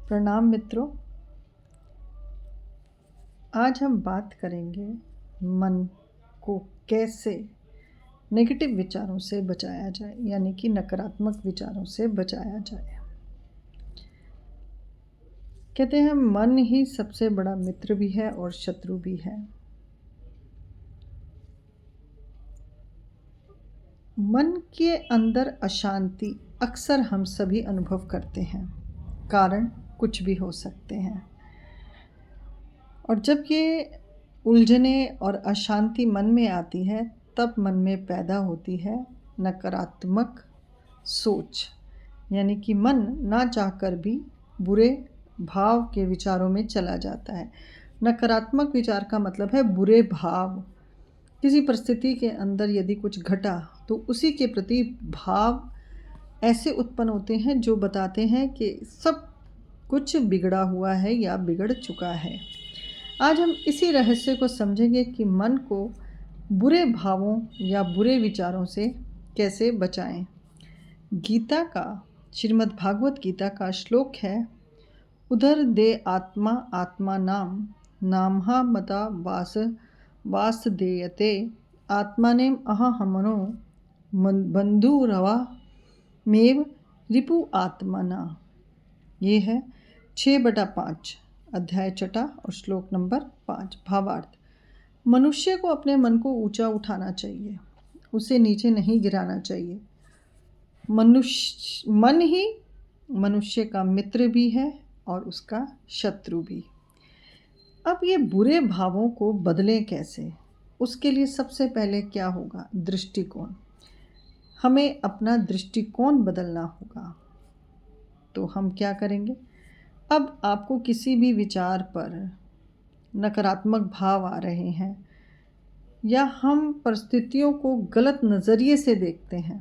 प्रणाम मित्रों। आज हम बात करेंगे मन को कैसे नेगेटिव विचारों से बचाया जाए, यानी कि नकारात्मक विचारों से बचाया जाए। कहते हैं मन ही सबसे बड़ा मित्र भी है और शत्रु भी है। मन के अंदर अशांति अक्सर हम सभी अनुभव करते हैं। कारण कुछ भी हो सकते हैं, और जब ये उलझने और अशांति मन में आती है तब मन में पैदा होती है नकारात्मक सोच, यानी कि मन ना चाहकर भी बुरे भाव के विचारों में चला जाता है। नकारात्मक विचार का मतलब है बुरे भाव। किसी परिस्थिति के अंदर यदि कुछ घटा तो उसी के प्रति भाव ऐसे उत्पन्न होते हैं जो बताते हैं कि सब कुछ बिगड़ा हुआ है या बिगड़ चुका है। आज हम इसी रहस्य को समझेंगे कि मन को बुरे भावों या बुरे विचारों से कैसे बचाएं। गीता का, श्रीमद् भागवत गीता का श्लोक है, उधर दे आत्मा आत्मा नाम नामहा मता वास देयते आत्मानेम अहमनो बंधुरवा मेव रिपु आत्मना। ये है 6/5 अध्याय 6 और श्लोक नंबर 5। भावार्थ: मनुष्य को अपने मन को ऊंचा उठाना चाहिए, उसे नीचे नहीं गिराना चाहिए। मन ही मनुष्य का मित्र भी है और उसका शत्रु भी। अब ये बुरे भावों को बदलें कैसे? उसके लिए सबसे पहले क्या होगा? दृष्टिकोण। हमें अपना दृष्टिकोण बदलना होगा। तो हम क्या करेंगे? अब आपको किसी भी विचार पर नकारात्मक भाव आ रहे हैं या हम परिस्थितियों को गलत नज़रिए से देखते हैं,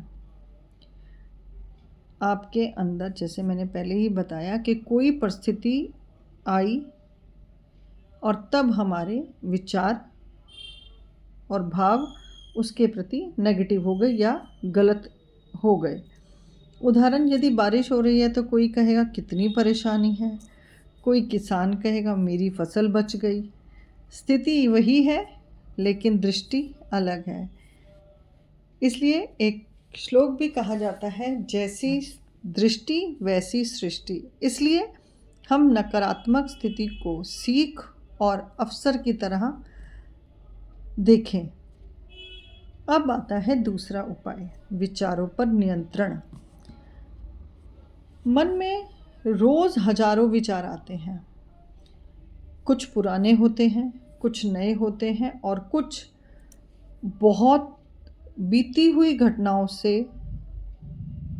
आपके अंदर, जैसे मैंने पहले ही बताया कि कोई परिस्थिति आई और तब हमारे विचार और भाव उसके प्रति नेगेटिव हो गए या गलत हो गए। उदाहरण, यदि बारिश हो रही है तो कोई कहेगा कितनी परेशानी है, कोई किसान कहेगा मेरी फसल बच गई। स्थिति वही है लेकिन दृष्टि अलग है। इसलिए एक श्लोक भी कहा जाता है, जैसी दृष्टि वैसी सृष्टि। इसलिए हम नकारात्मक स्थिति को सीख और अवसर की तरह देखें। अब आता है दूसरा उपाय, विचारों पर नियंत्रण। मन में रोज़ हजारों विचार आते हैं। कुछ पुराने होते हैं, कुछ नए होते हैं और कुछ बहुत बीती हुई घटनाओं से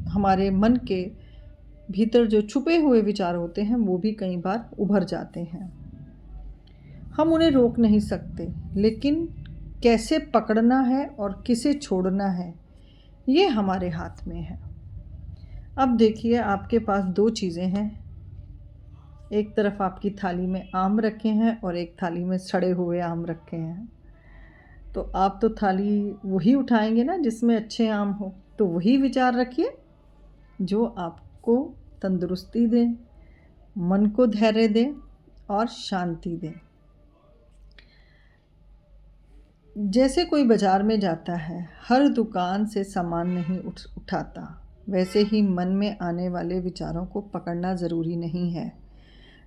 हमारे मन के भीतर जो छुपे हुए विचार होते हैं वो भी कई बार उभर जाते हैं। हम उन्हें रोक नहीं सकते, लेकिन कैसे पकड़ना है और किसे छोड़ना है ये हमारे हाथ में है। अब देखिए, आपके पास दो चीज़ें हैं। एक तरफ आपकी थाली में आम रखे हैं और एक थाली में सड़े हुए आम रखे हैं। तो आप तो थाली वही उठाएंगे ना जिसमें अच्छे आम हो। तो वही विचार रखिए जो आपको तंदुरुस्ती दे, मन को धैर्य दे और शांति दे। जैसे कोई बाज़ार में जाता है, हर दुकान से सामान नहीं उठाता, वैसे ही मन में आने वाले विचारों को पकड़ना ज़रूरी नहीं है।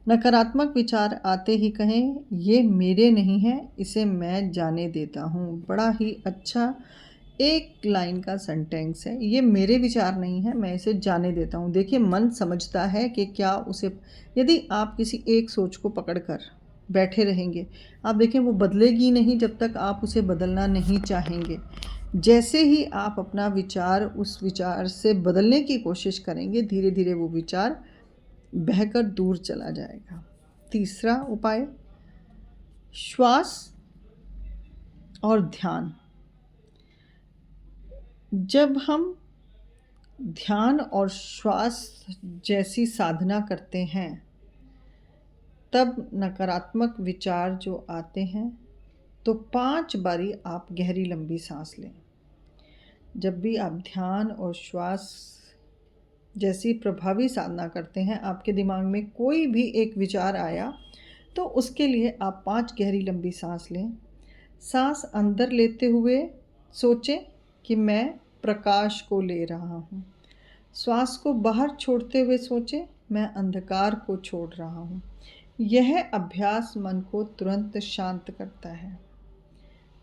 नकारात्मक विचार आते ही कहें, ये मेरे नहीं है, इसे मैं जाने देता हूँ। बड़ा ही अच्छा एक लाइन का सेंटेंस है, ये मेरे विचार नहीं है, मैं इसे जाने देता हूँ। देखिए, मन समझता है कि क्या उसे, यदि आप किसी एक सोच को पकड़कर बैठे रहेंगे, आप देखें वो बदलेगी नहीं जब तक आप उसे बदलना नहीं चाहेंगे। जैसे ही आप अपना विचार उस विचार से बदलने की कोशिश करेंगे, धीरे धीरे वो विचार बहकर दूर चला जाएगा। तीसरा उपाय, श्वास और ध्यान। जब हम ध्यान और श्वास जैसी साधना करते हैं तब नकारात्मक विचार जो आते हैं तो 5 बारी आप गहरी लंबी सांस लें। जब भी आप ध्यान और श्वास जैसी प्रभावी साधना करते हैं, आपके दिमाग में कोई भी एक विचार आया तो उसके लिए आप 5 गहरी लंबी सांस लें। सांस अंदर लेते हुए सोचें कि मैं प्रकाश को ले रहा हूँ। श्वास को बाहर छोड़ते हुए सोचें मैं अंधकार को छोड़ रहा हूँ। यह अभ्यास मन को तुरंत शांत करता है।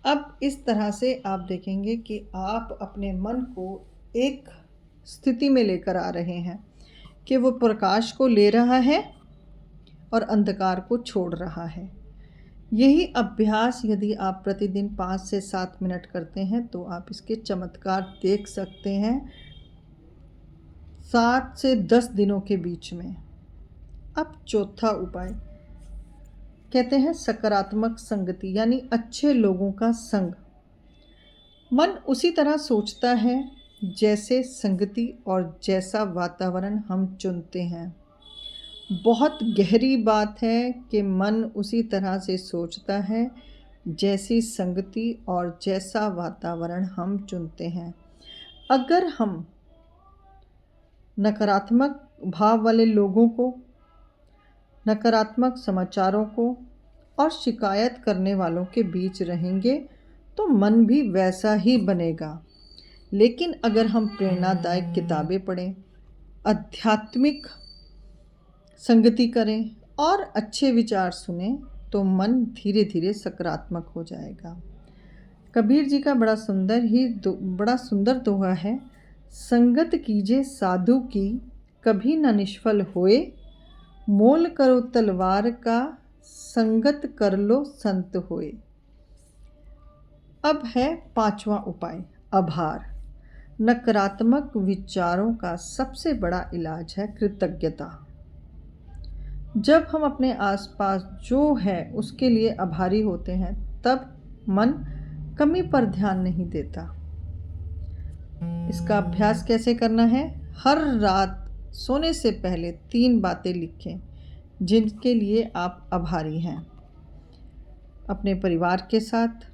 अब इस तरह से आप देखेंगे कि आप अपने मन को एक स्थिति में लेकर आ रहे हैं कि वो प्रकाश को ले रहा है और अंधकार को छोड़ रहा है। यही अभ्यास यदि आप प्रतिदिन 5 से 7 मिनट करते हैं तो आप इसके चमत्कार देख सकते हैं 7 से 10 दिनों के बीच में। अब चौथा उपाय कहते हैं सकारात्मक संगति, यानी अच्छे लोगों का संग। मन उसी तरह सोचता है जैसे संगति और जैसा वातावरण हम चुनते हैं। बहुत गहरी बात है कि मन उसी तरह से सोचता है जैसी संगति और जैसा वातावरण हम चुनते हैं। अगर हम नकारात्मक भाव वाले लोगों को, नकारात्मक समाचारों को और शिकायत करने वालों के बीच रहेंगे तो मन भी वैसा ही बनेगा। लेकिन अगर हम प्रेरणादायक किताबें पढ़ें, आध्यात्मिक संगति करें और अच्छे विचार सुनें तो मन धीरे धीरे सकारात्मक हो जाएगा। कबीर जी का बड़ा सुंदर दोहा है, संगत कीजिए साधु की कभी न निष्फल होए, मोल करो तलवार का संगत कर लो संत होए। अब है 5वां उपाय आभार। नकारात्मक विचारों का सबसे बड़ा इलाज है कृतज्ञता। जब हम अपने आसपास जो है उसके लिए आभारी होते हैं तब मन कमी पर ध्यान नहीं देता। इसका अभ्यास कैसे करना है? हर रात सोने से पहले 3 बातें लिखें जिनके लिए आप आभारी हैं। अपने परिवार के साथ,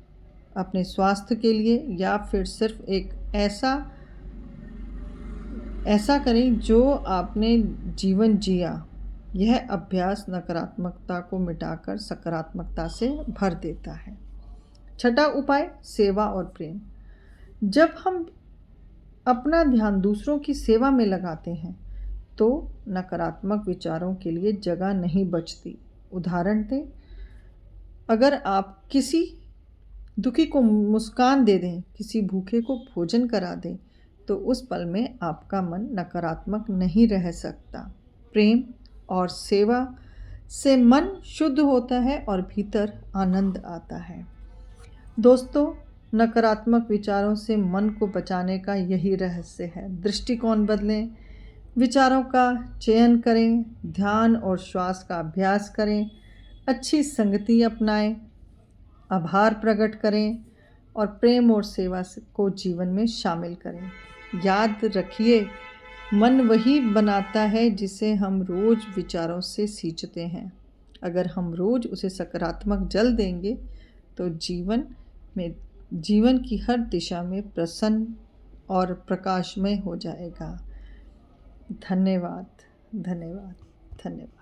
अपने स्वास्थ्य के लिए, या फिर सिर्फ एक ऐसा करें जो आपने जीवन जिया। यह अभ्यास नकारात्मकता को मिटाकर सकारात्मकता से भर देता है। 6वां उपाय सेवा और प्रेम। जब हम अपना ध्यान दूसरों की सेवा में लगाते हैं तो नकारात्मक विचारों के लिए जगह नहीं बचती। उदाहरण दें, अगर आप किसी दुखी को मुस्कान दे दें, किसी भूखे को भोजन करा दें तो उस पल में आपका मन नकारात्मक नहीं रह सकता। प्रेम और सेवा से मन शुद्ध होता है और भीतर आनंद आता है। दोस्तों, नकारात्मक विचारों से मन को बचाने का यही रहस्य है। दृष्टिकोण बदलें, विचारों का चयन करें, ध्यान और श्वास का अभ्यास करें, अच्छी संगति अपनाएं, आभार प्रकट करें और प्रेम और सेवा को जीवन में शामिल करें। याद रखिए, मन वही बनाता है जिसे हम रोज़ विचारों से सींचते हैं। अगर हम रोज़ उसे सकारात्मक जल देंगे तो जीवन की हर दिशा में प्रसन्न और प्रकाशमय हो जाएगा। धन्यवाद, धन्यवाद, धन्यवाद।